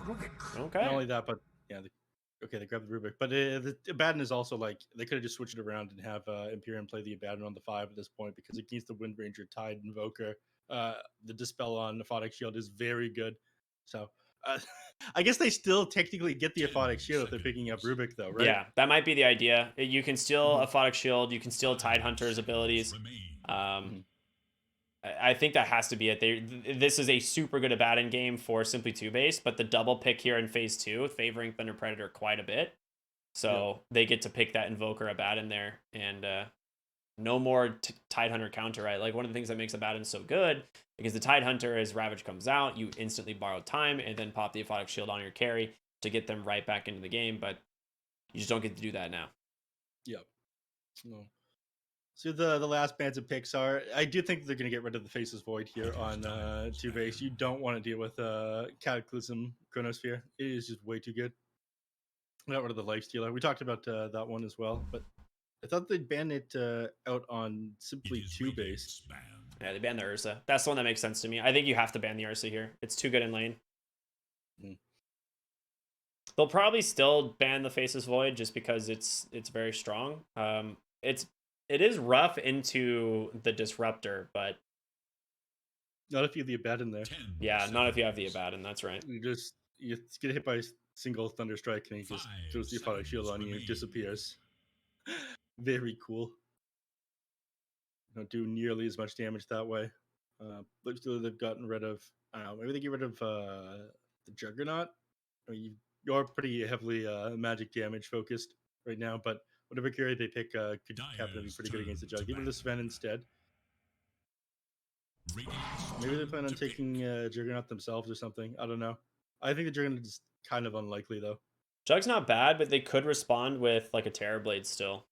Okay. Not only that, but yeah, okay, they grabbed the Rubik, but the Abaddon is also like they could have just switched it around and have Imperium play the Abaddon on the 5 at this point because against the Wind Ranger, Tide Invoker, the Dispel on Aphotic Shield is very good. So I guess they still technically get the Aphotic Shield if they're picking up Rubik, though, right? Yeah, that might be the idea. You can steal Aphotic Shield. You can steal Tide Hunter's abilities. I think that has to be it. This is a super good Abaddon game for simply 2-base, but the double pick here in phase 2, favoring Thunder Predator quite a bit. So they get to pick that Invoker Abaddon there, and no more Tide Hunter counter, right? Like one of the things that makes Abaddon so good, because the Tide Hunter, as Ravage comes out, you instantly borrow time and then pop the Aphotic Shield on your carry to get them right back into the game, but you just don't get to do that now. Yep. No. So the last bands of picks are, I do think they're going to get rid of the Faceless Void here on 2-base. You don't want to deal with Cataclysm Chronosphere. It is just way too good. Got rid of the Lifestealer. We talked about that one as well, but I thought they'd ban it out on simply 2-base. Yeah, they banned the Ursa. That's the one that makes sense to me. I think you have to ban the Ursa here. It's too good in lane. They'll probably still ban the Faceless Void just because it's very strong. It is rough into the Disruptor, but not if you have the Abaddon there. Yeah, not if you have the Abaddon. That's right. You get hit by a single Thunder Strike and he just throws the Aphotic Shield on you and disappears. Very cool. Don't do nearly as much damage that way. But still, they've gotten rid of. I don't know. Maybe they get rid of the Juggernaut. I mean, you're pretty heavily magic damage focused right now, but whatever carry they pick could happen to be pretty good against the Jug. Give it to Sven instead. Maybe they plan on taking Juggernaut themselves or something. I don't know. I think the Juggernaut is kind of unlikely though. Jug's not bad, but they could respond with like a Terror Blade still.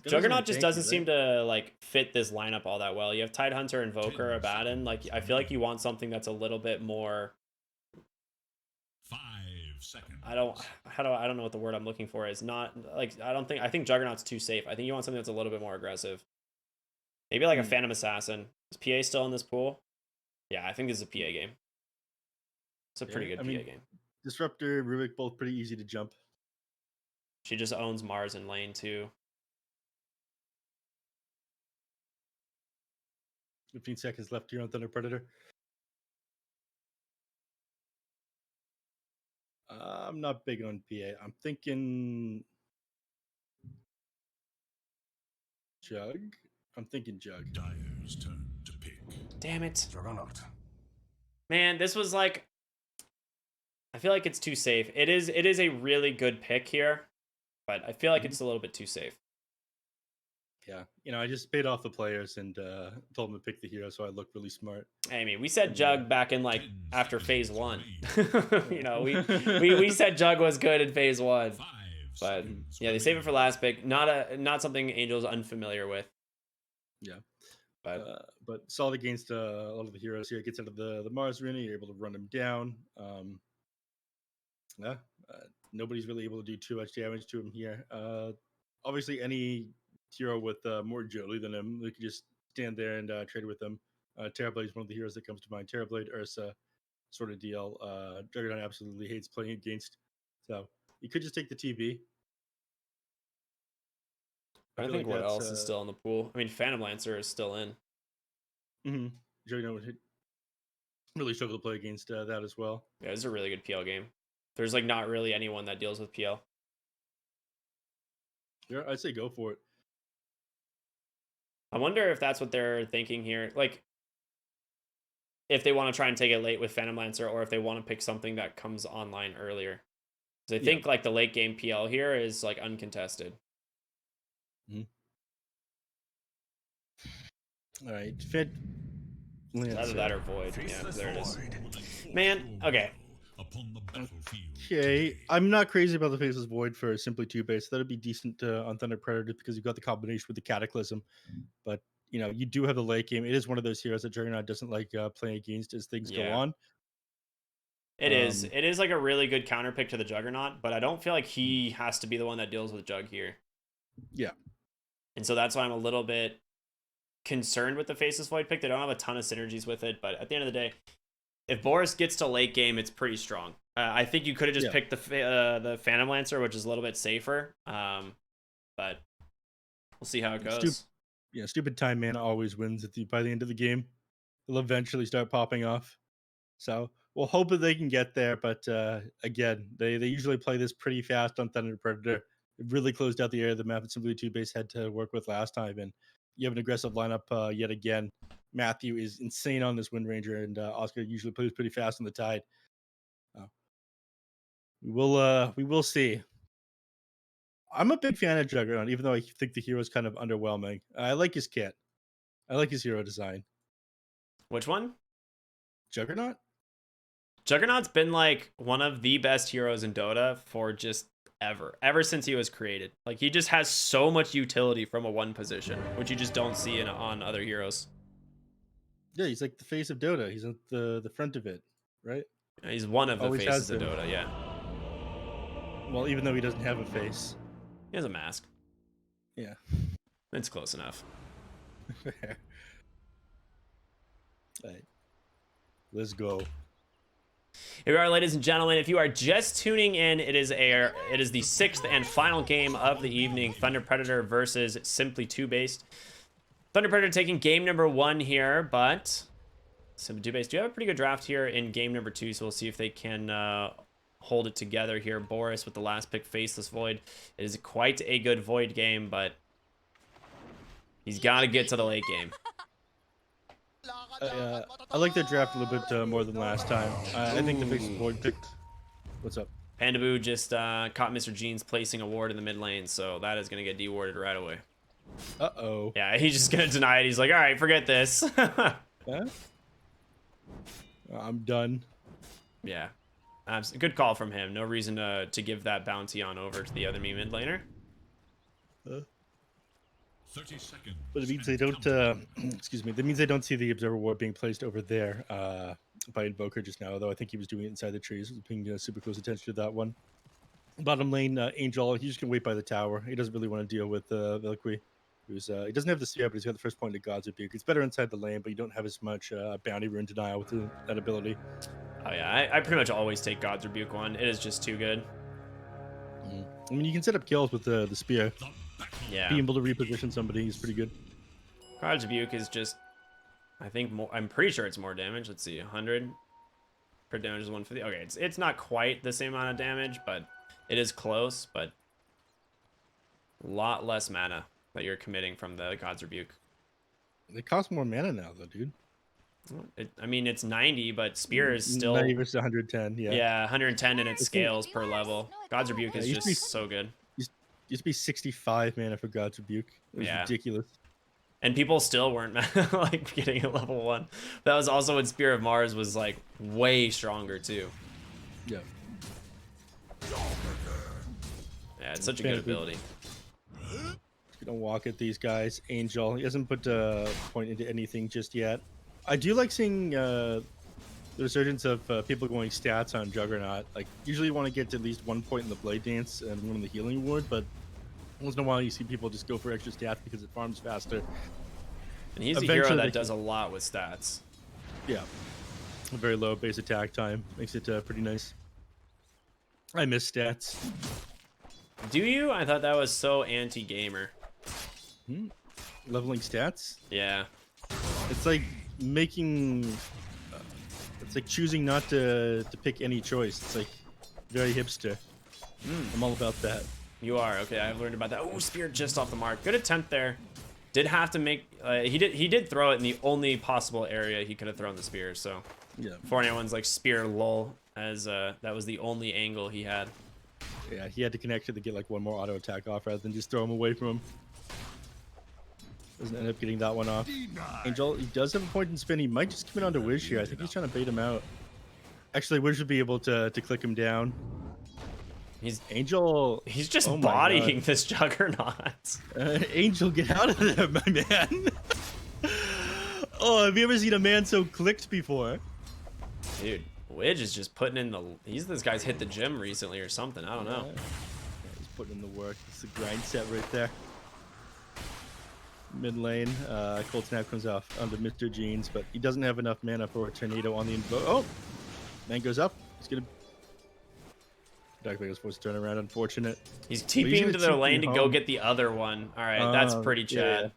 Juggernaut just doesn't seem to like fit this lineup all that well. You have Tide Hunter, Invoker, Abaddon. Like I feel like you want something that's a little bit more. 5 seconds. I don't know what the word I'm looking for is. Not like I think Juggernaut's too safe. I think you want something that's a little bit more aggressive. Maybe like a Phantom Assassin. Is PA still in this pool? Yeah, I think this is a PA game. It's a pretty good PA game. Disruptor, Rubik, both pretty easy to jump. She just owns Mars in lane too. 15 seconds left here on Thunder Predator. I'm not big on PA. I'm thinking Jug. I'm thinking Jug. Dyer's turn to pick. Damn it. Juggernaut. Man, this was like... I feel like it's too safe. It is a really good pick here, but I feel like it's a little bit too safe. Yeah, I just paid off the players and told them to pick the hero, so I look really smart. I mean, we said Jug back in like after phase 1. we said Jug was good in phase 1, but yeah, they save it for last pick. Not something Angel's unfamiliar with. Yeah, but solid against a lot of the heroes here. It gets into the Mars arena. You're able to run him down. Nobody's really able to do too much damage to him here. Obviously, any hero with more agility than him, they could just stand there and trade with them. Terrorblade is one of the heroes that comes to mind. Terrorblade, Ursa, sort of deal. Juggernaut absolutely hates playing against. So you could just take the TB. I think what else is still in the pool? I mean, Phantom Lancer is still in. Juggernaut would really struggle to play against that as well. Yeah, this is a really good PL game. There's like not really anyone that deals with PL. Yeah, I'd say go for it. I wonder if that's what they're thinking here. Like, if they want to try and take it late with Phantom Lancer, or if they want to pick something that comes online earlier. Because I think like the late game PL here is like uncontested. All right, Fit. Either that or Void. Yeah, there it is. Man, okay. Okay, I'm not crazy about the Faceless Void for simply 2-base. That'd be decent on Thunder Predator because you've got the combination with the Cataclysm. But, you do have the late game. It is one of those heroes that Juggernaut doesn't like playing against as things go on. It is. It is like a really good counter pick to the Juggernaut, but I don't feel like he has to be the one that deals with Jug here. Yeah. And so that's why I'm a little bit concerned with the Faceless Void pick. They don't have a ton of synergies with it, but at the end of the day, if Boris gets to late game, it's pretty strong. I think you could have just picked the Phantom Lancer, which is a little bit safer. But we'll see how it goes. Stupid time mana always wins by the end of the game. They'll eventually start popping off. So we'll hope that they can get there. But again, they usually play this pretty fast on Thunder Predator. It really closed out the area of the map that simply TOOBASED had to work with last time. And you have an aggressive lineup yet again. Matthew is insane on this Wind Ranger, and Oscar usually plays pretty fast on the Tide. We will see. I'm a big fan of Juggernaut, even though I think the hero is kind of underwhelming. I like his kit. I like his hero design. Which one? Juggernaut? Juggernaut's been like one of the best heroes in Dota for just ever since he was created. Like, he just has so much utility from a one position, which you just don't see on other heroes. Yeah, he's like the face of Dota. He's at the front of it, right? He's one of the faces of Dota, yeah. Well, even though he doesn't have a face. He has a mask. Yeah. It's close enough. Fair. All right. Let's go. Here we are, ladies and gentlemen. If you are just tuning in, it is the 6th and final game of the evening. Thunder Predator versus Simply TOOBASED. Thunder Predator taking game number 1 here, but Simply TOOBASED do have a pretty good draft here in game number 2, so we'll see if they can hold it together here. Boris with the last pick, Faceless Void. It is quite a good Void game, but he's got to get to the late game. I like their draft a little bit more than last time. I think the Faceless Void picked. What's up? Pandaboo just caught Mr. Jeans placing a ward in the mid lane, so that is going to get dewarded right away. Uh-oh. Yeah, he's just going to deny it. He's like, all right, forget this. Yeah? I'm done. Yeah. Good call from him. No reason to give that bounty on over to the other mid laner. 30 seconds. But it means they don't, excuse me, that means they don't see the Observer Ward being placed over there by Invoker just now, though I think he was doing it inside the trees. Paying super close attention to that one. Bottom lane, Angel, he's just going to wait by the tower. He doesn't really want to deal with Valkyrie. He doesn't have the sphere, but he's got the first point of God's Rebuke. It's better inside the lane, but you don't have as much bounty rune denial with that ability. Oh yeah, I pretty much always take God's Rebuke one. It is just too good. I mean, you can set up kills with the spear. Yeah. Being able to reposition somebody is pretty good. God's Rebuke is just, I think more. I'm pretty sure it's more damage. Let's see, 100 per damage is 150. Okay, it's not quite the same amount of damage, but it is close. But a lot less mana that you're committing from the God's Rebuke. It costs more mana now, though, dude. I mean, it's 90, but Spear is still 90 versus 110. Yeah. Yeah, 110, and it scales per level. God's Rebuke is just so good. Used to be 65 mana for God's Rebuke. It was ridiculous. And people still weren't like getting a level 1. That was also when Spear of Mars was like way stronger too. Yeah. Yeah, it's such a good ability. Just gonna walk at these guys. Angel, he hasn't put a point into anything just yet. I do like seeing the resurgence of people going stats on Juggernaut. Like, usually you want to get to at least 1 point in the Blade Dance and one in the Healing Award, but once in a while you see people just go for extra stats because it farms faster. And he's a hero that does a lot with stats. Yeah. A very low base attack time. Makes it pretty nice. I miss stats. Do you? I thought that was so anti-gamer. Leveling stats? Yeah. It's like making... it's like choosing not to pick any choice. It's like very hipster. I'm all about that. You are. Okay, I've learned about that. Oh, Spear just off the mark. Good attempt there. Did have to make... he did throw it in the only possible area he could have thrown the spear, so... Yeah. Before anyone's like, Spear lol, as that was the only angle he had. Yeah, he had to connect to get like one more auto attack off rather than just throw him away from him. Doesn't end up getting that one off. Angel, he does have a point in spin. He might just commit onto Wish here. I think he's trying to bait him out. Actually, Wish would be able to click him down. Angel. He's just bodying this Juggernaut. Angel, get out of there, my man. Oh, have you ever seen a man so clicked before? Dude, Widge is just putting in the... This guy's hit the gym recently or something. I don't know. Yeah, he's putting in the work. It's the grind set right there. Mid lane, Cold Snap comes off onto Mr. Jeans, but he doesn't have enough mana for a tornado on the invoke. Oh, man goes up. He's gonna. Dark Mago's forced to turn around. Unfortunate. He's TPing to their lane to go get the other one. All right, that's pretty Chad. Yeah.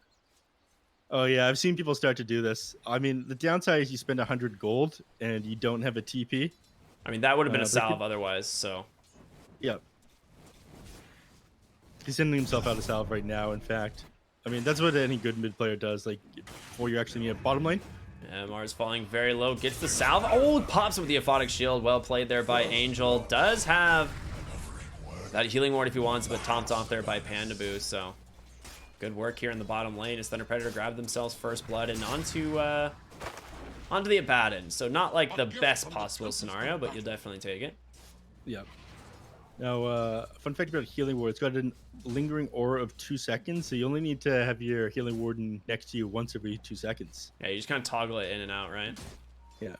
Oh yeah, I've seen people start to do this. I mean, the downside is you spend 100 gold and you don't have a TP. I mean, that would have been a salve otherwise. So. Yeah. He's sending himself out of salve right now. In fact, I mean that's what any good mid player does. Like before you're actually in bottom lane. Yeah, Mars falling very low, gets the salve. Oh, pops it with the aphotic shield. Well played there by Angel. Does have that healing ward if he wants, but topped off there by Pandaboo. So good work here in the bottom lane as Thunder Predator grabbed themselves first blood and onto the Abaddon. So not like the best possible scenario, but you'll definitely take it. Yeah. Now, fun fact about healing ward, it's got a lingering aura of 2 seconds, so you only need to have your healing warden next to you once every 2 seconds. Yeah, you just kind of toggle it in and out, right? Yeah.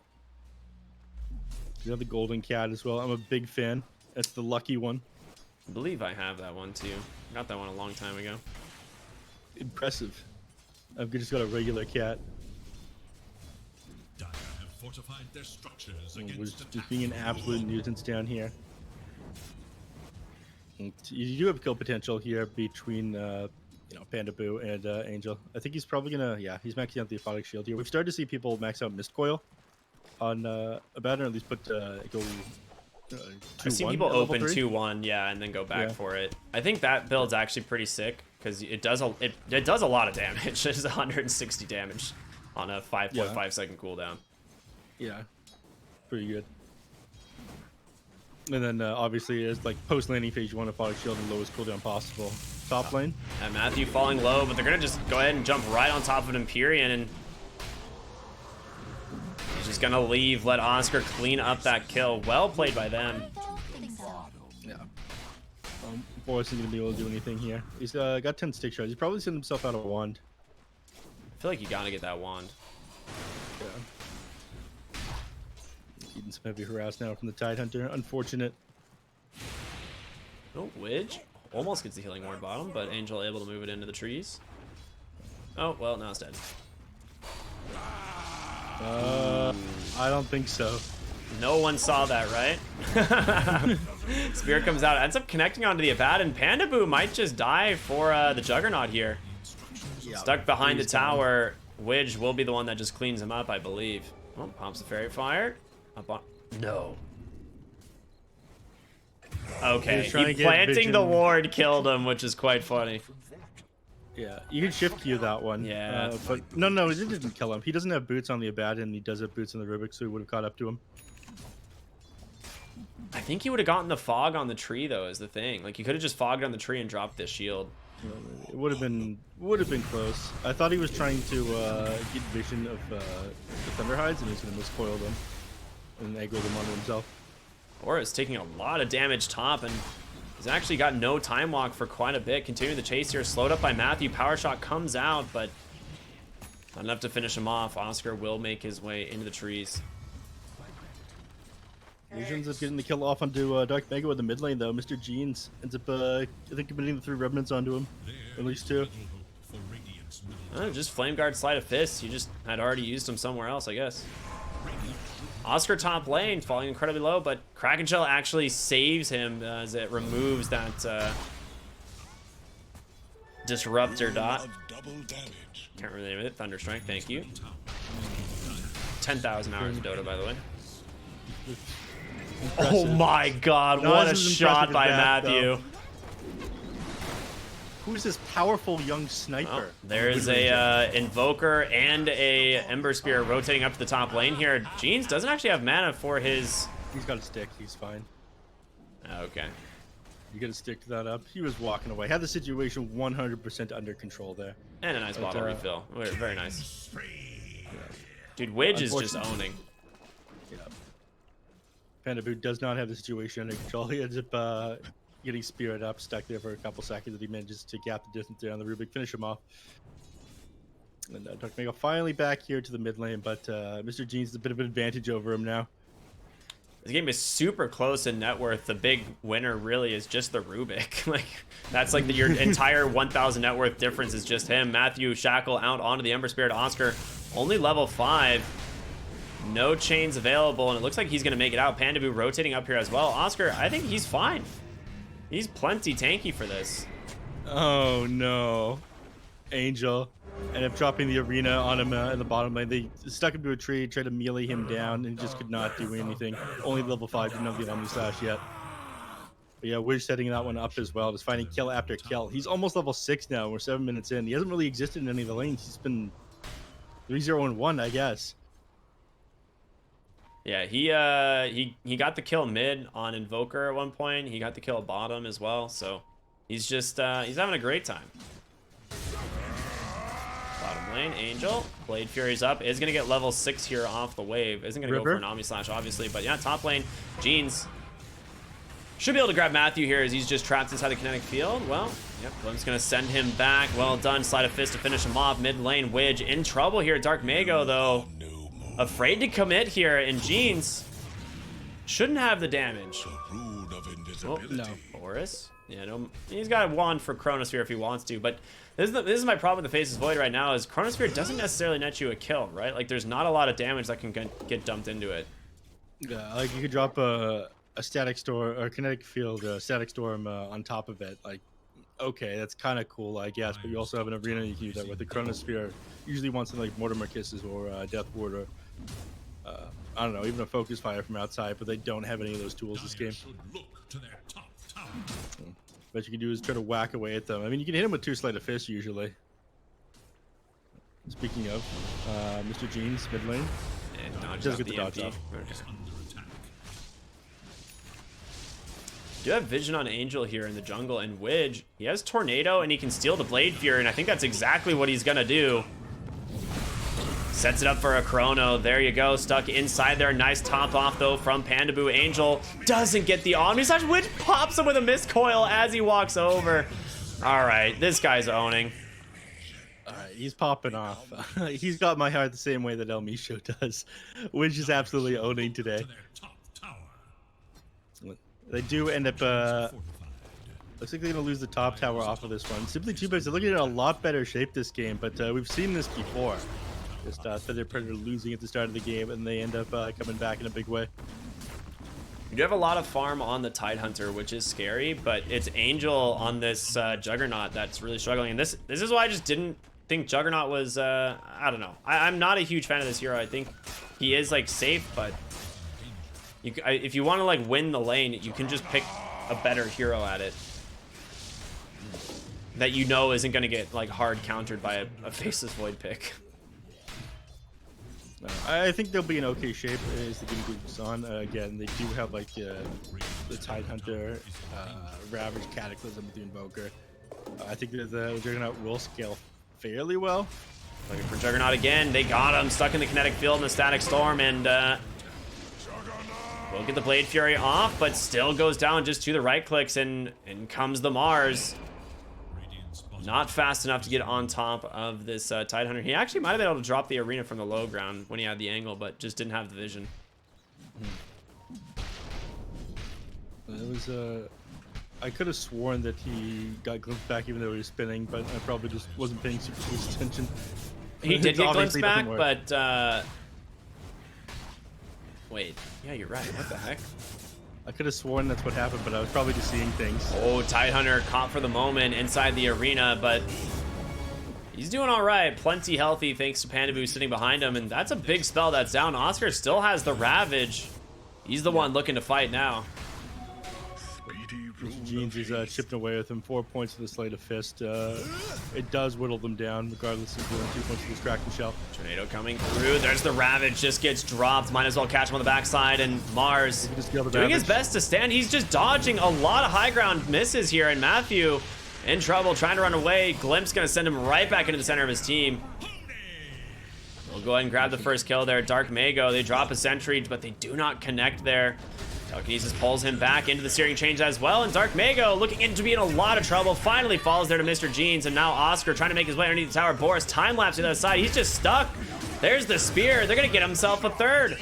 You have the golden cat as well. I'm a big fan. That's the lucky one. I believe I have that one too. Got that one a long time ago. Impressive. I've just got a regular cat. Dire have fortified their structures Was against just being an absolute nuisance down here. And you do have kill potential here between Pandaboo and Angel. I think he's probably gonna he's maxing out the aphotic shield here. We've started to see people max out Mist Coil on Abaddon, or at least put go. I've seen people open 2-1, yeah, and then go back for it. I think that build's actually pretty sick because it does a lot of damage. It's 160 damage on a 5.5 second cooldown. Yeah, pretty good. And then obviously, as like post landing phase, you want to aphotic shield the lowest cooldown possible. Top lane. And Matthew falling low, but they're gonna just go ahead and jump right on top of an Empyrean, and he's just gonna leave. Let Oscar clean up that kill. Well played by them. Yeah. Boris isn't gonna be able to do anything here. He's got 10 stick shards. He's probably sent himself out a wand. I feel like you gotta get that wand. Yeah. Eating some heavy harass now from the Tidehunter. Unfortunate. Oh, Widge almost gets the healing ward bottom, but Angel able to move it into the trees. Oh, well, now it's dead. I don't think so. No one saw that, right? Spear comes out, ends up connecting onto the Abaddon. Pandaboo might just die for the Juggernaut here. Yeah, stuck behind the tower. Widge will be the one that just cleans him up, I believe. Oh, pumps the Fairy Fire. Up on... No. Okay, planting the ward killed him, which is quite funny. Yeah, you can shift Q that one. Yeah. But no, it didn't kill him. He doesn't have boots on the Abaddon, he does have boots on the Rubik, so he would have caught up to him. I think he would have gotten the fog on the tree, though, is the thing. Like, he could have just fogged on the tree and dropped this shield. It would have been close. I thought he was trying to get vision of the Thunderhides, and he was going to miscoil them and aggro them onto himself. Or is taking a lot of damage top, and he's actually got no time walk for quite a bit. Continuing the chase here, slowed up by Matthew. Power shot comes out, but not enough to finish him off. Oscar will make his way into the trees. Visions of getting the kill off onto Dark Mega with the mid lane, though. Mr. Jeans ends up, I think, committing the 3 Revenants onto him. At least 2. Just Flame Guard Sleight of Fist. You just had already used him somewhere else, I guess. Oscar top lane, falling incredibly low, but Kraken Shell actually saves him as it removes that Disruptor dot. Can't remember the name of it. Thunder Strike, thank you. 10,000 hours of Dota, by the way. Impressive. Oh my god, what a shot by Matthew. Who's this powerful young sniper? Oh, there's a Invoker and a Ember Spear rotating up to the top lane here. Jeans doesn't actually have mana for his... He's got a stick, he's fine. Okay. You gotta stick that up. He was walking away. Had the situation 100% under control there. And a nice bottle refill. Very nice. Dude, Widge is just owning. Yeah. Pandaboo does not have the situation under control. He ends up getting speared up, stuck there for a couple seconds, and he manages to gap the distance there on the Rubik, finish him off. And Dark Mega finally back here to the mid lane, but Mr. Jeans has a bit of an advantage over him now. This game is super close in net worth. The big winner really is just the Rubik. Like, that's like your entire 1,000 net worth difference is just him. Matthew Shackle out onto the Ember Spirit. Oscar only level 5. No chains available, and it looks like he's going to make it out. Pandaboo rotating up here as well. Oscar, I think he's fine. He's plenty tanky for this. Oh, no. Angel ended up dropping the arena on him in the bottom lane. They stuck him to a tree, tried to melee him down, and just could not do anything. Only level 5, didn't have the Omni Slash yet. But yeah, we're setting that one up as well, just finding kill after kill. He's almost level 6 now. We're 7 minutes in. He hasn't really existed in any of the lanes. He's been 3-0-1, I guess. Yeah, he got the kill mid on Invoker at one point. He got the kill bottom as well. So he's just he's having a great time. Bottom lane, Angel. Blade Fury's up. Is going to get level 6 here off the wave. Isn't going to go for an Omni Slash, obviously. But yeah, top lane, Jeans should be able to grab Matthew here as he's just trapped inside the kinetic field. Well, yep, Glim's going to send him back. Well done. Slide of Fist to finish him off. Mid lane, Widge in trouble here. Dark Mago, though, afraid to commit here. And Jeans shouldn't have the damage. Oh, no. Boris. Yeah, no, he's got a wand for Chronosphere if he wants to, but this is my problem with the Faceless Void right now is Chronosphere doesn't necessarily net you a kill, right? Like, there's not a lot of damage that can get dumped into it. Yeah, like you could drop a static storm or kinetic field, static storm on top of it. Like, okay, that's kind of cool, I guess, but you also have an arena you can use that with. The Chronosphere usually wants something like Mortimer Kisses or Death Ward or I don't know, even a Focus Fire from outside, but they don't have any of those tools this game. What you can do is try to whack away at them. I mean, you can hit them with 2 Sleight of Fist usually. Speaking of, Mr. Jeans, mid lane. Just get the dodge off. Do have vision on Angel here in the jungle, and Widge, he has Tornado and he can steal the Blade Fury, and I think that's exactly what he's gonna do. Sets it up for a Chrono. There you go. Stuck inside there. Nice top off, though, from Pandaboo. Angel doesn't get the Omni Slash. Widge pops him with a missed coil as he walks over. All right. This guy's owning. All right. He's popping off. He's got my heart the same way that El Misho does. Widge is absolutely owning today. They do end up... looks like they're going to lose the top tower off of this one. Simply TOOBASED, they're looking at a lot better shape this game, but we've seen this before. Just Feather Predator losing at the start of the game, and they end up coming back in a big way. You do have a lot of farm on the Tidehunter, which is scary, but it's Angel on this Juggernaut that's really struggling. And this is why I just didn't think Juggernaut was, I don't know. I'm not a huge fan of this hero. I think he is, like, safe, but if you want to, like, win the lane, you can just pick a better hero at it that you know isn't going to get, like, hard countered by a Faceless Void pick. I think they'll be in okay shape as the game goes on. Again, they do have like the Tidehunter, Ravage, Cataclysm with the Invoker. I think that the Juggernaut will scale fairly well. Looking for Juggernaut again. They got him stuck in the kinetic field in the Static Storm, and we'll get the Blade Fury off, but still goes down just to the right clicks, and comes the Mars. Not fast enough to get on top of this Tidehunter. He actually might have been able to drop the arena from the low ground when he had the angle, but just didn't have the vision. It was I could have sworn that he got glimpsed back even though he was spinning, but I probably just wasn't paying super close attention. He did get glimpsed back, but wait, yeah, you're right. What the heck? I could have sworn that's what happened, but I was probably just seeing things. Oh, Tidehunter caught for the moment inside the arena, but he's doing all right. Plenty healthy thanks to Pandaboo sitting behind him, and that's a big spell that's down. Oscar still has the Ravage. He's the one looking to fight now. Jeans is chipping away with him. 4 points to the Sleight of Fist. It does whittle them down, regardless of doing 2 points to Distraction Shell. Tornado coming through. There's the Ravage. Just gets dropped. Might as well catch him on the backside. And Mars doing his best to stand. He's just dodging a lot of high ground misses here. And Matthew in trouble, trying to run away. Glimpse going to send him right back into the center of his team. We'll go ahead and grab the first kill there. Dark Mago. They drop a sentry, but they do not connect there. Telekinesis pulls him back into the steering change as well, and Dark Mago looking into be in a lot of trouble. Finally falls there to Mr. Jeans, and now Oscar trying to make his way underneath the tower. Boris time-lapse to the other side. He's just stuck. There's the spear. They're going to get himself a third.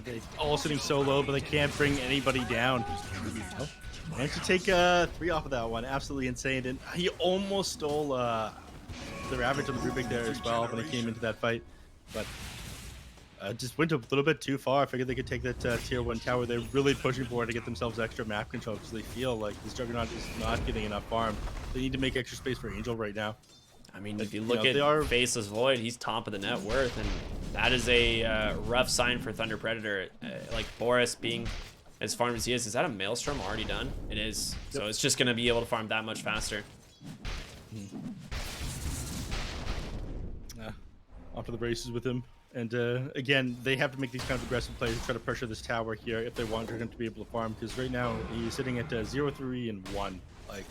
They all sitting so low, but they can't bring anybody down. Oh, managed to take 3 off of that one. Absolutely insane. And he almost stole the Ravage on the Rubik there as well when he came into that fight. But just went a little bit too far. I figured they could take that tier 1 tower. They're really pushing for it to get themselves extra map control because they feel like this Juggernaut is not getting enough farm. They need to make extra space for Angel right now. I mean, if you look at Faceless Void, he's top of the net worth, and that is a rough sign for Thunder Predator. Like Boris being as farmed as he is that a Maelstrom already done? It is. Yep. So it's just going to be able to farm that much faster. Off to the races with him. And again, they have to make these kind of aggressive plays to try to pressure this tower here if they want him to be able to farm. Because right now, he's sitting at 0, 3, and 1. Like,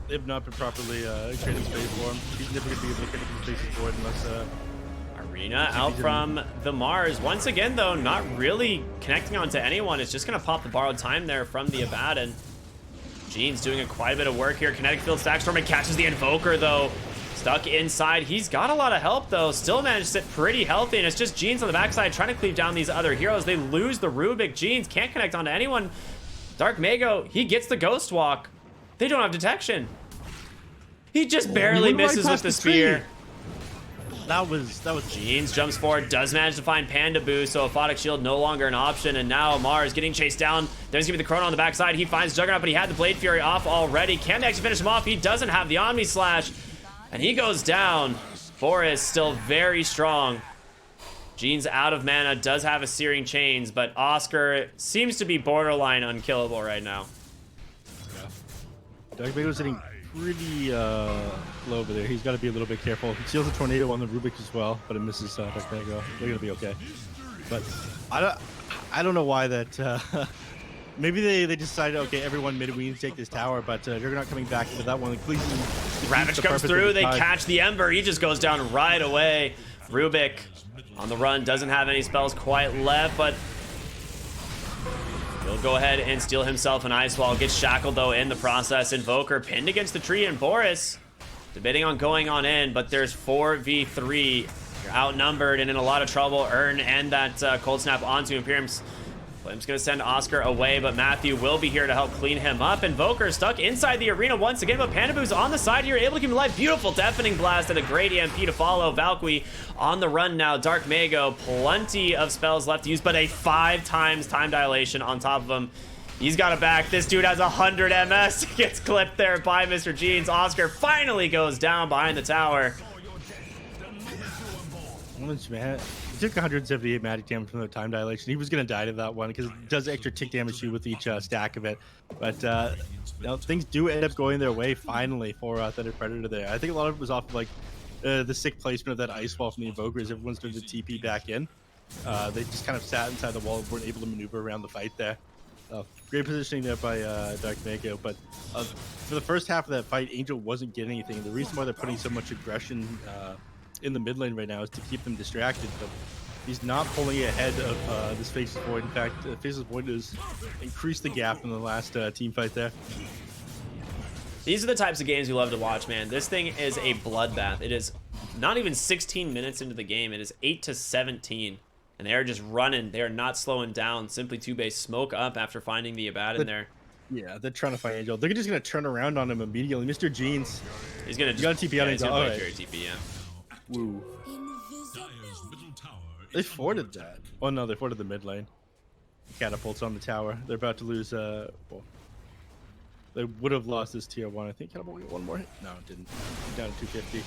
they've not been properly creating space for him. He's never going to be able to get the spaces for it unless... Arena out from the Mars. Once again, though, not really connecting onto anyone. It's just going to pop the borrowed time there from the Abaddon. Jean's doing quite a bit of work here. Kinetic Field Stackstorm and catches the Invoker, though. Stuck inside. He's got a lot of help, though. Still managed to sit pretty healthy, and it's just Jeans on the backside trying to cleave down these other heroes. They lose the Rubik. Jeans can't connect onto anyone. Dark Mago, he gets the Ghost Walk. They don't have detection. He just barely misses with the spear. That was Jeans jumps forward, does manage to find Panda Boost, so Aphotic Shield no longer an option, and now Mars getting chased down. There's gonna be the Chrono on the backside. He finds Juggernaut, but he had the Blade Fury off already. Can they actually finish him off? He doesn't have the Omni Slash, and he goes down. Boris still very strong. Jeans out of mana, does have a Searing Chains, but Oscar seems to be borderline unkillable right now. Dark Mago's sitting pretty low over there. He's got to be a little bit careful. He steals a tornado on the Rubik as well, but it misses Dark Mago. They're gonna be okay. But I don't know why that. Maybe they decided, okay, everyone mid, we need to take this tower, but Juggernaut coming back into that one. Ravage comes through. They catch the Ember. He just goes down right away. Rubik on the run, doesn't have any spells quite left, but he'll go ahead and steal himself an Ice Wall. Gets shackled, though, in the process. Invoker pinned against the tree, and Boris debating on going on in, but there's 4v3. You're outnumbered and in a lot of trouble. Earn and that Cold Snap onto Imperium's. Flame's going to send Oscar away, but Matthew will be here to help clean him up. Invoker stuck inside the arena once again, but Pandaboo's on the side here, able to keep him alive. Beautiful Deafening Blast and a great EMP to follow. Valkyrie on the run now. Dark Mago, plenty of spells left to use, but a 5 times time dilation on top of him. He's got it back. This dude has 100 MS. Gets clipped there by Mr. Jeans. Oscar finally goes down behind the tower. Man, he took 178 magic damage from the time dilation. He was going to die to that one because it does extra tick damage too with each stack of it. But you know, things do end up going their way finally for Thunder Predator there. I think a lot of it was off of like the sick placement of that Ice Wall from the Invokers. Everyone started to TP back in. They just kind of sat inside the wall and weren't able to maneuver around the fight there. Great positioning there by Dark Mago, but for the first half of that fight, Angel wasn't getting anything. And the reason why they're putting so much aggression in the mid lane right now is to keep them distracted, but he's not pulling ahead of this Faceless Void. In fact, Faceless Void has increased the gap in the last team fight there. These are the types of games you love to watch, man. This thing is a bloodbath. It is not even 16 minutes into the game. It is 8 to 17, and they are just running. They are not slowing down. Simply Two-Base smoke up after finding the Abaddon there. Yeah, they're trying to find Angel. They're just going to turn around on him immediately. Mr. Jeans. He's going to just TP out. He's going to TP, yeah. Woo. They forwarded that. Oh no, they forwarded the mid lane. Catapults on the tower. They're about to lose. Well, they would have lost this tier 1. I think Catapult got one more hit. No, it didn't. Down to 250.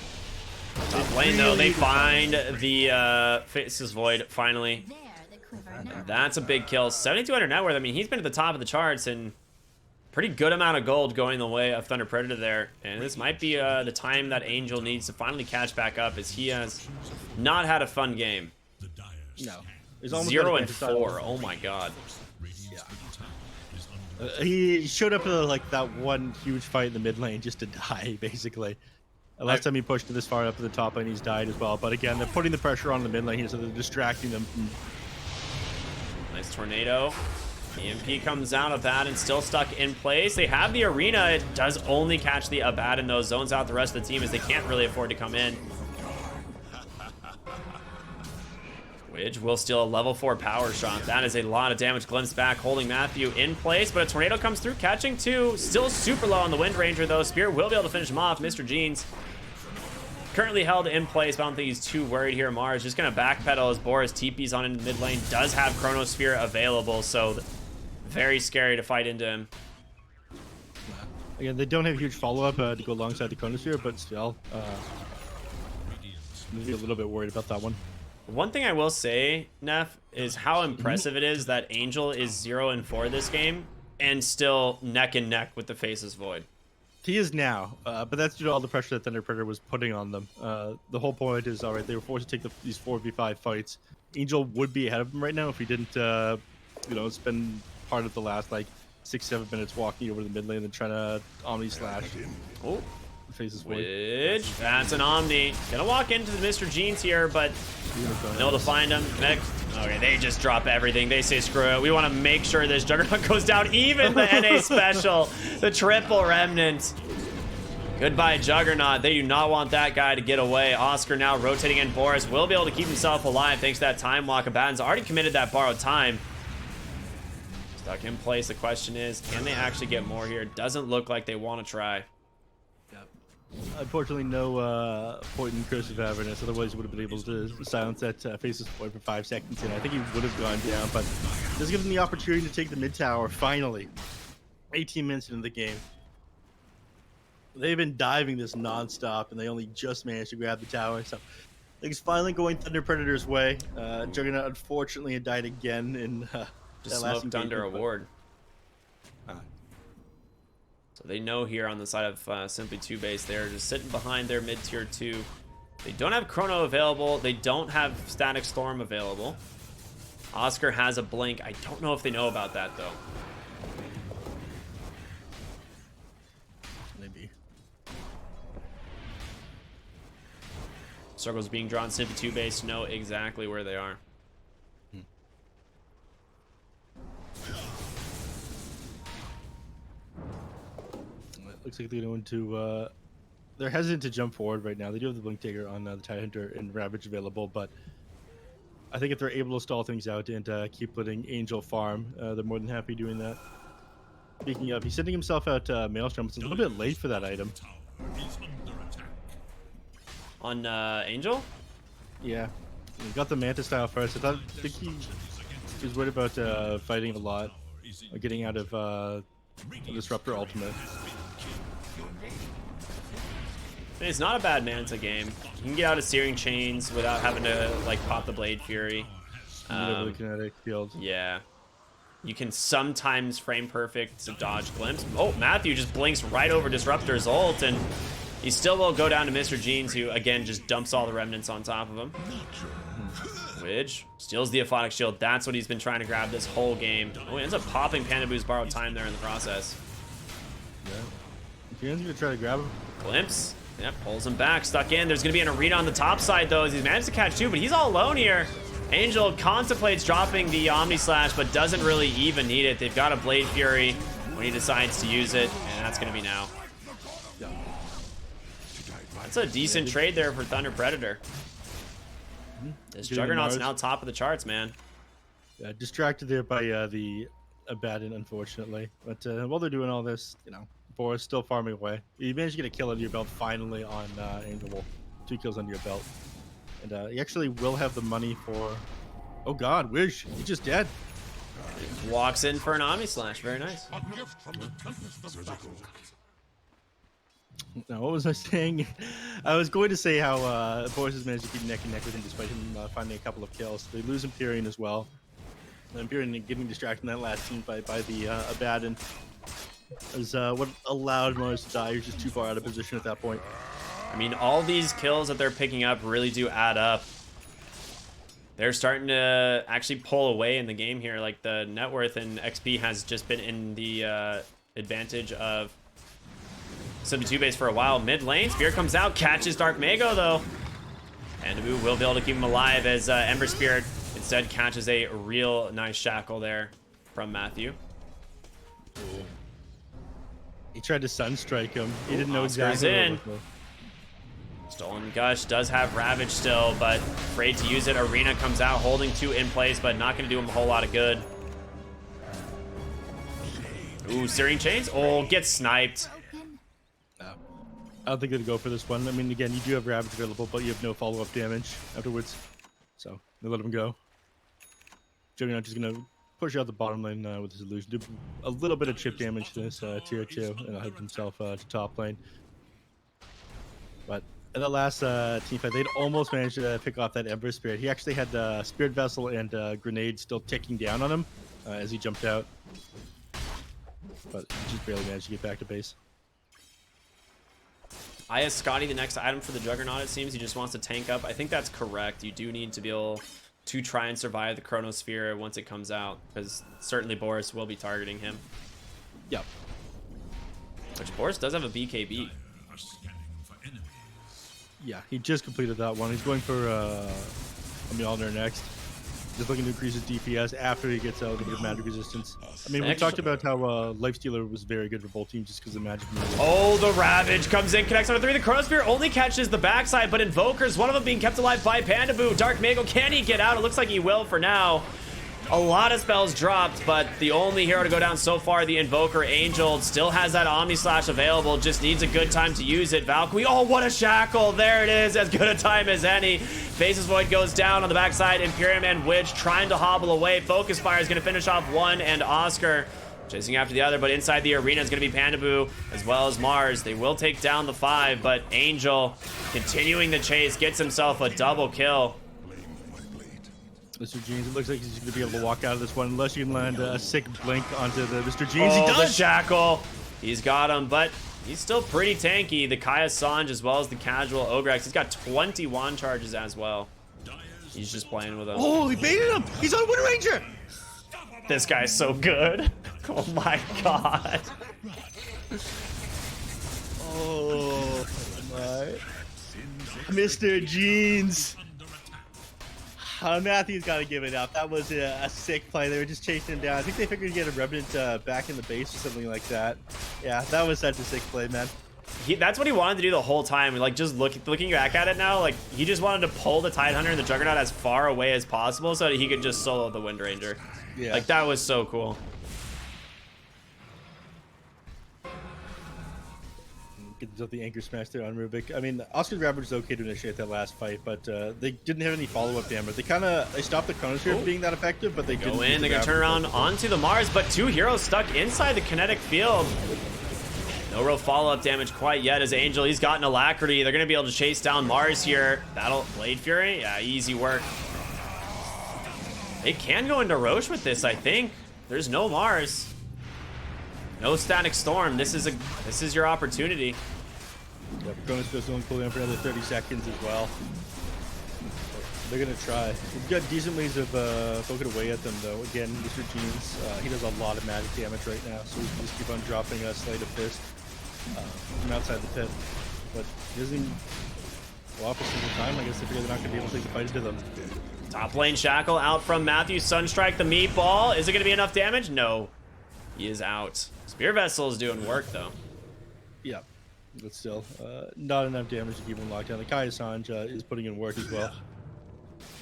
Top lane though, they find the Faceless Void finally. And that's a big kill. 7,200 net worth. I mean, he's been at the top of the charts and pretty good amount of gold going the way of Thunder Predator there. And this might be the time that Angel needs to finally catch back up, as he has not had a fun game. No. 0 and 4. Oh my god. Yeah. He showed up to like that one huge fight in the mid lane just to die, basically. Last time he pushed to this far up to the top lane, he's died as well. But again, they're putting the pressure on the mid lane here, so they're distracting them. Nice tornado. EMP comes out of that and still stuck in place. They have the arena. It does only catch the Abaddon, though. Zones out the rest of the team as they can't really afford to come in. Widge will steal a level 4 power shot. That is a lot of damage. Glimpse back, holding Matthew in place, but a tornado comes through, catching 2. Still super low on the Wind Ranger, though. Spear will be able to finish him off. Mr. Jeans currently held in place, but I don't think he's too worried here. Mars just going to backpedal as Boris TP's on into mid lane. Does have Chronosphere available, so very scary to fight into him. Again, they don't have huge follow-up to go alongside the Chronosphere, but still, maybe a little bit worried about that one. One thing I will say, neph, is how impressive it is that Angel is 0-4 this game and still neck and neck with the Faceless Void. He is now, but that's due to all the pressure that Thunder Predator was putting on them. The whole point is, all right, they were forced to take these 4v5 fights. Angel would be ahead of him right now if he didn't, you know, spend part of the last, like, 6-7 minutes walking over the mid lane and trying to Omni Slash. Oh. Faceless Void. Which, that's an Omni. Gonna walk into the Mr. Jeans here, but able to find him. Okay, they just drop everything. They say screw it. We want to make sure this Juggernaut goes down. Even the NA special, the triple remnant. Goodbye, Juggernaut. They do not want that guy to get away. Oscar now rotating in. Boris will be able to keep himself alive thanks to that time walk. Abaddon's already committed that borrowed time. Stuck in place. The question is, can they actually get more here? Doesn't look like they want to try. Unfortunately, no point in Curse of Avernus. Otherwise, he would have been able to silence that Faceless Void for 5 seconds. And I think he would have gone down, but does give him the opportunity to take the mid tower finally. 18 minutes into the game. They've been diving this non-stop, and they only just managed to grab the tower. So I think it's finally going Thunder Predator's way. Juggernaut unfortunately had died again in just that last smoked under a ward. So they know here on the side of Simply 2 base, they're just sitting behind their mid tier 2. They don't have Chrono available. They don't have Static Storm available. Oscar has a blink. I don't know if they know about that though. Maybe. Circles being drawn. Simply 2 base know exactly where they are. Looks like they're going to. They're hesitant to jump forward right now. They do have the Blink Taker on the Tidehunter and Ravage available, but I think if they're able to stall things out and keep letting Angel farm, they're more than happy doing that. Speaking of, he's sending himself out Maelstrom. It's a little bit late for that item. On Angel? Yeah, he got the Manta style first. I think he was worried about fighting a lot, or getting out of Disruptor ultimate. It's not a bad Manta game. You can get out of Searing Chains without having to like pop the Blade Fury. The kinetic field. Yeah. You can sometimes frame perfect to dodge Glimpse. Oh, Matthew just blinks right over Disruptor's ult, and he still will go down to Mr. Jeans, who again just dumps all the remnants on top of him. Widge steals the Aphotic Shield. That's what he's been trying to grab this whole game. Oh, he ends up popping Panda Boo's borrowed time there in the process. Yeah. He's gonna try to grab him. Glimpse. Yep, pulls him back, stuck in. There's gonna be an arena on the top side though, as he's managed to catch 2, but he's all alone here. Angel contemplates dropping the Omni Slash, but doesn't really even need it. They've got a Blade Fury when he decides to use it, and that's gonna be now. That's a decent trade there for Thunder Predator. This Juggernaut's now top of the charts, man. Yeah, distracted there by the Abaddon, unfortunately. But while they're doing all this, you know, Boris still farming away. You managed to get a kill under your belt finally on Angel Wolf. 2 kills under your belt. And he actually will have the money for... Oh god, Wish, he's just dead. Walks in for an Omni Slash, very nice. Now, what was I saying? I was going to say how Boris has managed to keep neck and neck with him despite him finding a couple of kills. They lose Empyrean as well. Empyrean getting distracted in that last team fight by the Abaddon is what allowed Mars to die. He was just too far out of position at that point. I mean, all these kills that they're picking up really do add up. They're starting to actually pull away in the game here. Like, the net worth and XP has just been in the advantage of 72 base for a while. Mid lane, Spear comes out, catches Dark Mago though. And Abu will be able to keep him alive as Ember Spirit instead catches a real nice shackle there from Matthew. Ooh. He tried to Sunstrike him. He didn't know Oscar's exactly in. what was Stolen Gush does have Ravage still, but afraid to use it. Arena comes out holding 2 in place, but not going to do him a whole lot of good. Ooh, Searing Chains. Oh, gets sniped. I don't think they'd go for this one. I mean, again, you do have Ravage available, but you have no follow-up damage afterwards. So they let him go. Juggernaut is going to push out the bottom lane with his illusion. Do a little bit of chip damage to this tier 2 and help himself to top lane. But in the last team fight, they'd almost managed to pick off that Ember Spirit. He actually had the Spirit Vessel and grenade still ticking down on him as he jumped out. But he just barely managed to get back to base. Is Scotty the next item for the Juggernaut, it seems. He just wants to tank up. I think that's correct. You do need to be able to try and survive the Chronosphere once it comes out, because certainly Boris will be targeting him. Yep. Which Boris does have a BKB. Yeah, he just completed that one. He's going for Mjolnir next. Just looking to increase his DPS after he gets out of magic resistance. I mean, we talked about how Lifestealer was very good for both teams just because of magic. Oh, the Ravage comes in, connects on 3. The Chronosphere only catches the backside, but Invokers, one of them being kept alive by Pandaboo. Dark Mago, can he get out? It looks like he will for now. A lot of spells dropped, but the only hero to go down so far, the Invoker Angel, still has that Omni Slash available, just needs a good time to use it. Valkyrie, oh, what a shackle. There it is, as good a time as any. Faceless Void goes down on the backside. Imperium and Witch trying to hobble away. Focus Fire is going to finish off one, and Oscar chasing after the other, but inside the arena is going to be Pandaboo as well as Mars. They will take down the 5, but Angel continuing the chase, gets himself a double kill. Mr. Jeans, it looks like he's going to be able to walk out of this one unless you can land a sick blink onto the Mr. Jeans. Oh, he does! The shackle. He's got him, but he's still pretty tanky. The Kaya Sanj as well as the casual Ogrex. He's got 20 wand charges as well. He's just playing with him. Oh, he baited him! He's on Wind Ranger! This guy's so good. Oh my god. Oh my. Mr. Jeans. Matthew's got to give it up. That was a sick play. They were just chasing him down. I think they figured to get a Revenant back in the base or something like that. Yeah, that was such a sick play, man. That's what he wanted to do the whole time. Like, just looking back at it now, like, he just wanted to pull the Tidehunter and the Juggernaut as far away as possible so that he could just solo the Wind Ranger. Yeah. Like, that was so cool. Get themselves the Anchor Smash there on Rubik. I mean, Oscar's Ravage was okay to initiate that last fight, but they didn't have any follow-up damage. They stopped the Chronosphere from being that effective, but they didn't. Go in, they're gonna turn around onto the Mars, but 2 heroes stuck inside the kinetic field. No real follow-up damage quite yet as Angel, he's got an Alacrity. They're gonna be able to chase down Mars here. Battle Blade Fury, yeah, easy work. They can go into Roche with this, I think. There's no Mars. No Static Storm. This is your opportunity. Yeah, Chronosphere's only pulling for another 30 seconds as well. They're gonna try. We've got decent ways of poking away at them though. Again, Mr. Jeans, he does a lot of magic damage right now, so we can just keep on dropping a Slate of Fist from outside the pit. But he doesn't go off a single time. I guess they figure they're not gonna be able to take the fight into them. Top lane Shackle out from Matthew. Sunstrike the meatball. Is it gonna be enough damage? No. He is out. Spear Vessel is doing work though. Yeah. But still, not enough damage to keep him locked down. The Kaya Sanj is putting in work as well.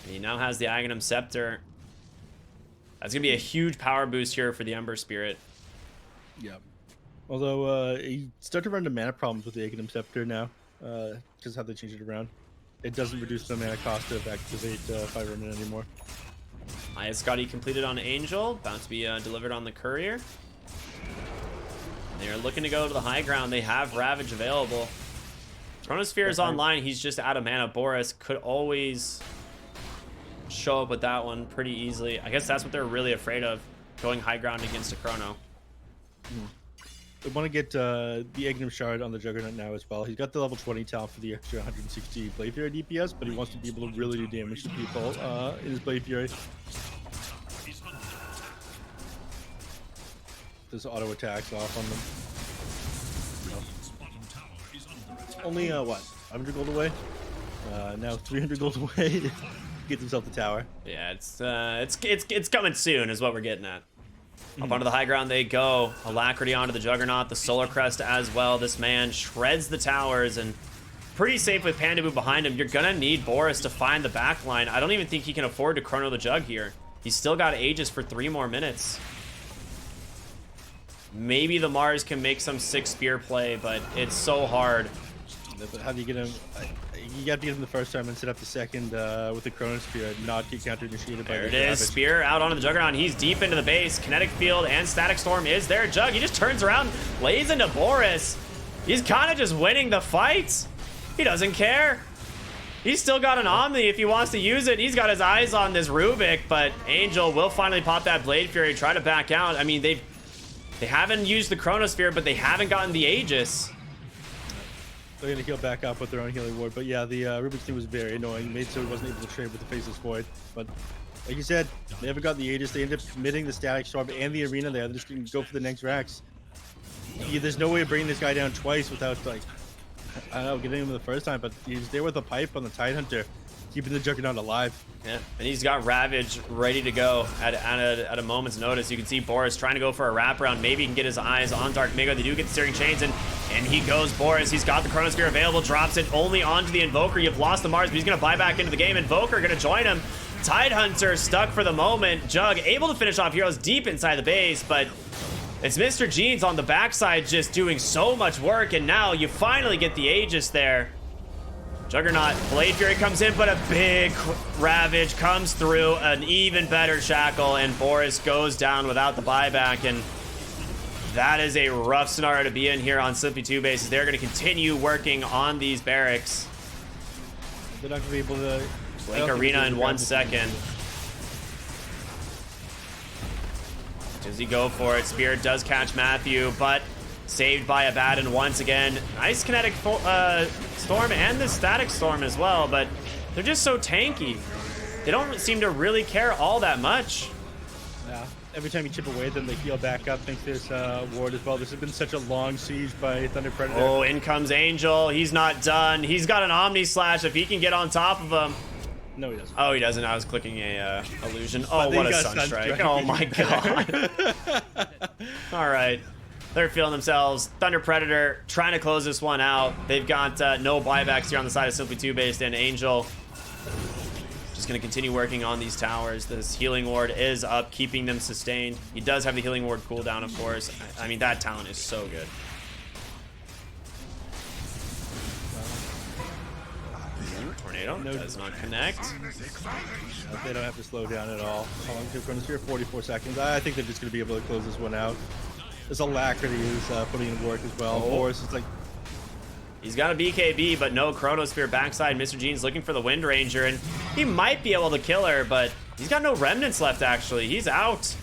He now has the Aghanim Scepter. That's going to be a huge power boost here for the Ember Spirit. Yeah. Although, he started to run into mana problems with the Aghanim Scepter now, because how they changed it around. It doesn't reduce the mana cost to activate Fire Remnant anymore. Scotty completed on Angel. About to be delivered on the Courier. They are looking to go to the high ground. They have Ravage available. Chronosphere is online. He's just out of mana. Boris could always show up with that one pretty easily. I guess that's what they're really afraid of, going high ground against a Chrono. They want to get the Aghanim Shard on the Juggernaut now as well. He's got the level 20 talent for the extra 160 Blade Fury DPS, but he wants to be able to really do damage to people in his Blade Fury. This auto attacks off on them. Only what, 500 gold away? Now 300 gold away. Get himself the tower. Yeah, it's coming soon is what we're getting at. Up onto the high ground they go. Alacrity onto the Juggernaut, the Solar Crest as well. This man shreds the towers and pretty safe with Pandabu behind him. You're gonna need Boris to find the back line. I don't even think he can afford to chrono the jug here. He's still got Aegis for 3 more minutes. Maybe the Mars can make some 6 spear play, but it's so hard. But how do you get him? You got to get him the first time and set up the second with the Chrono Spear, not get counter initiated by there it is. Spear out onto the Juggernaut. He's deep into the base. Kinetic Field and Static Storm is there. Jug, he just turns around, lays into Boris. He's kind of just winning the fight. He doesn't care. He's still got an Omni if he wants to use it. He's got his eyes on this Rubik, but Angel will finally pop that Blade Fury, try to back out. I mean, they haven't used the Chronosphere, but they haven't gotten the Aegis. They're going to heal back up with their own healing ward. But yeah, the Rubik's team was very annoying. Made so he wasn't able to trade with the Faceless Void. But like you said, they haven't got the Aegis. They ended up committing the Static Storm and the Arena there. They're just going to go for the next Rax. There's no way of bringing this guy down twice without, like, I don't know, getting him the first time. But he's there with a pipe on the Tidehunter, keeping the Juggernaut alive. Yeah, and he's got Ravage ready to go at a moment's notice. You can see Boris trying to go for a wraparound. Maybe he can get his eyes on Dark Mega. They do get the Searing Chains, and he goes Boris. He's got the Chronosphere available, drops it only onto the Invoker. You've lost the Mars, but he's going to buy back into the game. Invoker going to join him. Tidehunter stuck for the moment. Jug able to finish off heroes deep inside the base, but it's Mr. Jeans on the backside just doing so much work, and now you finally get the Aegis there. Juggernaut, Blade Fury comes in, but a big Ravage comes through, an even better Shackle, and Boris goes down without the buyback, and that is a rough scenario to be in here on Simply 2 bases. They're going to continue working on these barracks. They're not going to be able to... Blink Arena in 1 second. Does he go for it? Spirit does catch Matthew, but saved by Abaddon once again. Nice Kinetic Storm and the Static Storm as well, but they're just so tanky. They don't seem to really care all that much. Yeah. Every time you chip away at them, they heal back up. I think there's ward as well. This has been such a long siege by Thunder Predator. Oh, in comes Angel. He's not done. He's got an Omni Slash if he can get on top of him. No, he doesn't. Oh, he doesn't. I was clicking a illusion. Oh, what a Sunstrike. Oh, my God. All right. They're feeling themselves. Thunder Predator trying to close this one out. They've got no buybacks here on the side of Simply 2 based, and Angel just going to continue working on these towers. This healing ward is up, keeping them sustained. He does have the healing ward cooldown, of course. I mean, that talent is so good. Tornado does not connect. They don't have to slow down at all. How long is Chronosphere? 44 seconds. I think they're just going to be able to close this one out. This Alacrity is putting in work as well. Boris is like... He's got a BKB, but no Chronosphere backside. Mr. Jean's looking for the Wind Ranger, and he might be able to kill her, but he's got no remnants left, actually. He's out.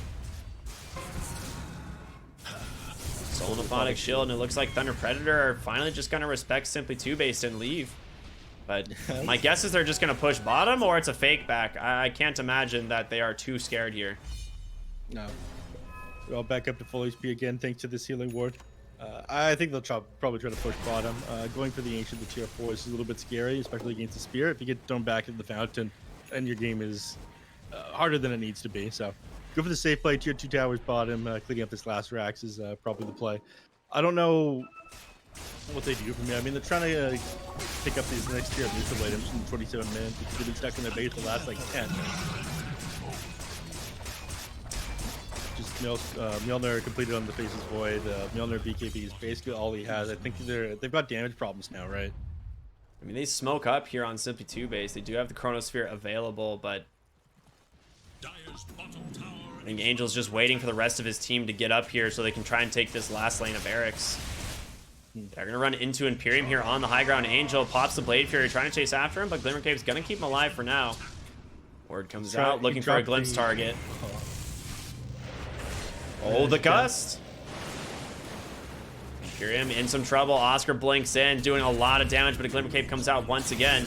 Solenophonic Shield, and it looks like Thunder Predator are finally just going to respect Simply 2 based and leave. But my guess is they're just going to push bottom, or it's a fake back. I can't imagine that they are too scared here. No. They're all back up to full HP again, thanks to this healing ward. I think they'll probably try to push bottom. Going for the Ancient, the tier 4 is a little bit scary, especially against the Spear. If you get thrown back into the fountain, and your game is harder than it needs to be. So go for the safe play, tier 2 towers bottom. Cleaning up this last Rax is probably the play. I don't know what they do for me. I mean, they're trying to pick up these next tier of neutral items in 27 minutes because they've been stuck in their base the last like 10 minutes. Mjolnir completed on the Faceless Void. Mjolnir BKB is basically all he has. I think they've got damage problems now, right? I mean, they smoke up here on Simply 2 base. They do have the Chronosphere available, but I think Angel's just waiting for the rest of his team to get up here so they can try and take this last lane of Eric's. They're going to run into Imperium here on the high ground. Angel pops the Blade Fury, trying to chase after him, but Glimmer Cave's going to keep him alive for now. Ward comes out, looking for a glimpse target. Oh, the Gust! Imperium in some trouble. Oscar blinks in, doing a lot of damage, but a Glimmer Cave comes out once again.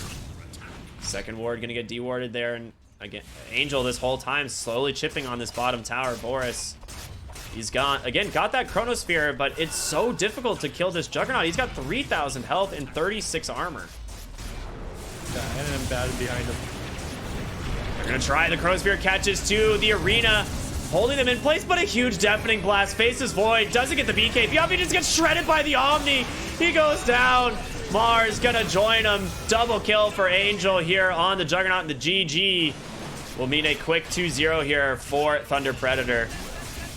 Second ward going to get dewarded there, and again, Angel this whole time slowly chipping on this bottom tower. Boris, he's got that Chronosphere, but it's so difficult to kill this Juggernaut. He's got 3,000 health and 36 armor. Yeah, and then Abaddon behind him. They're going to try. The Chronosphere catches to the Arena, holding them in place, but a huge Deafening Blast. Faces Void, doesn't get the BKB up. He just gets shredded by the Omni. He goes down. Mars gonna join him. Double kill for Angel here on the Juggernaut, and the GG will mean a quick 2-0 here for Thunder Predator.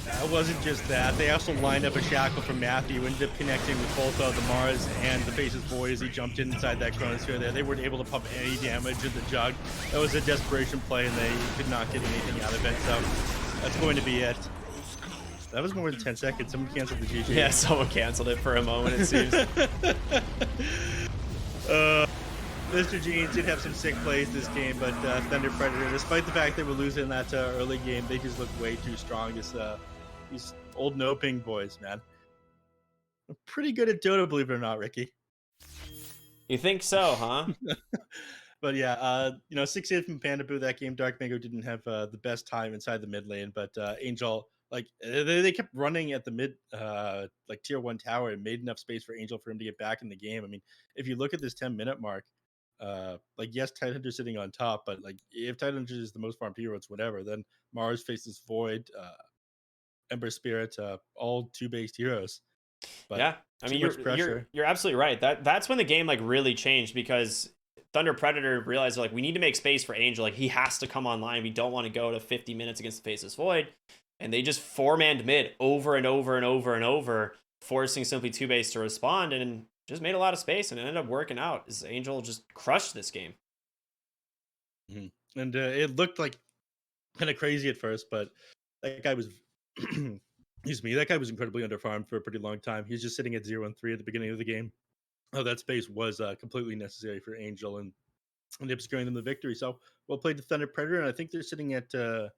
It wasn't just that. They also lined up a shackle from Matthew, who ended up connecting with both the Mars and the Face's Void as he jumped inside that chronosphere there. They weren't able to pump any damage in the Jug. That was a desperation play, and they could not get anything out of it. So that's going to be it. That was more than 10 seconds. Someone canceled the GG. Yeah, someone canceled it for a moment, it seems. Mr. Jeans did have some sick plays this game, but Thunder Predator, despite the fact they were losing that early game, they just looked way too strong. These old no-ping boys, man. They're pretty good at Dota, believe it or not, Ricky. You think so, huh? But yeah, 6-8 from Panda Boo that game. Dark Mango didn't have the best time inside the mid lane, but Angel, like, they kept running at the mid, like, tier 1 tower and made enough space for Angel for him to get back in the game. I mean, if you look at this 10-minute mark, like, yes, Tidehunter's sitting on top, but, like, if Tidehunter is the most farmed hero, it's whatever. Then Mars faces Void, Ember Spirit, all 2-based heroes. But yeah, I mean, you're absolutely right. That's when the game, like, really changed, because Thunder Predator realized, like, we need to make space for Angel. Like, he has to come online. We don't want to go to 50 minutes against the Faceless Void. And they just 4-manned mid over and over and over and over, forcing simply 2-base to respond, and just made a lot of space, and it ended up working out as Angel just crushed this game. Mm-hmm. And it looked like kind of crazy at first, but that guy was excuse me, that guy was incredibly underfarmed for a pretty long time. He's just sitting at 0-3 at the beginning of the game. Oh, that space was completely necessary for Angel, and ended up securing them the victory. So well played to Thunder Predator, and I think they're sitting at 10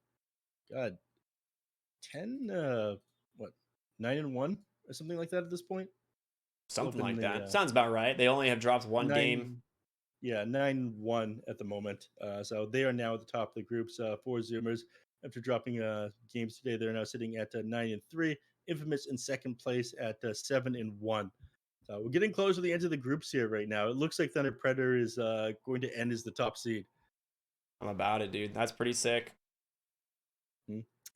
9-1 or something like that at this point. Something like that. Sounds about right. They only have dropped one game. Yeah, 9-1 at the moment. So they are now at the top of the groups. 4 Zoomers, after dropping games today, they're now sitting at 9-3. Infamous in second place at 7-1. So we're getting close to the end of the groups here right now. It looks like Thunder Predator is going to end as the top seed. I'm about it, dude. That's pretty sick.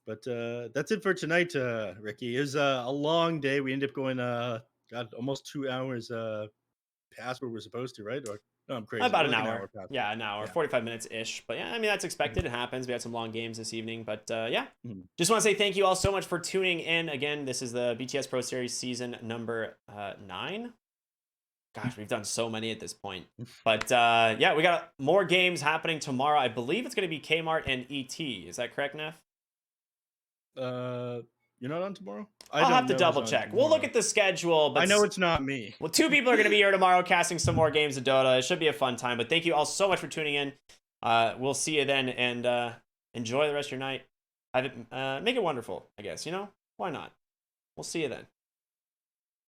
But that's it for tonight, Ricky. It was a long day. We ended up going, almost 2 hours past where we're supposed to, right? Or no, I'm crazy. About like an hour. Yeah, an hour, 45 minutes-ish. But yeah, I mean, that's expected. It happens. We had some long games this evening. But yeah, just want to say thank you all so much for tuning in. Again, this is the BTS Pro Series season number 9. Gosh, we've done so many at this point. But yeah, we got more games happening tomorrow. I believe it's going to be Kmart and ET. Is that correct, Neff? You're not on tomorrow? I'll have to double check. We'll look at the schedule. But I know it's not me. Well, 2 people are going to be here tomorrow casting some more games of Dota. It should be a fun time. But thank you all so much for tuning in. We'll see you then, and enjoy the rest of your night. Make it wonderful, I guess. Why not? We'll see you then.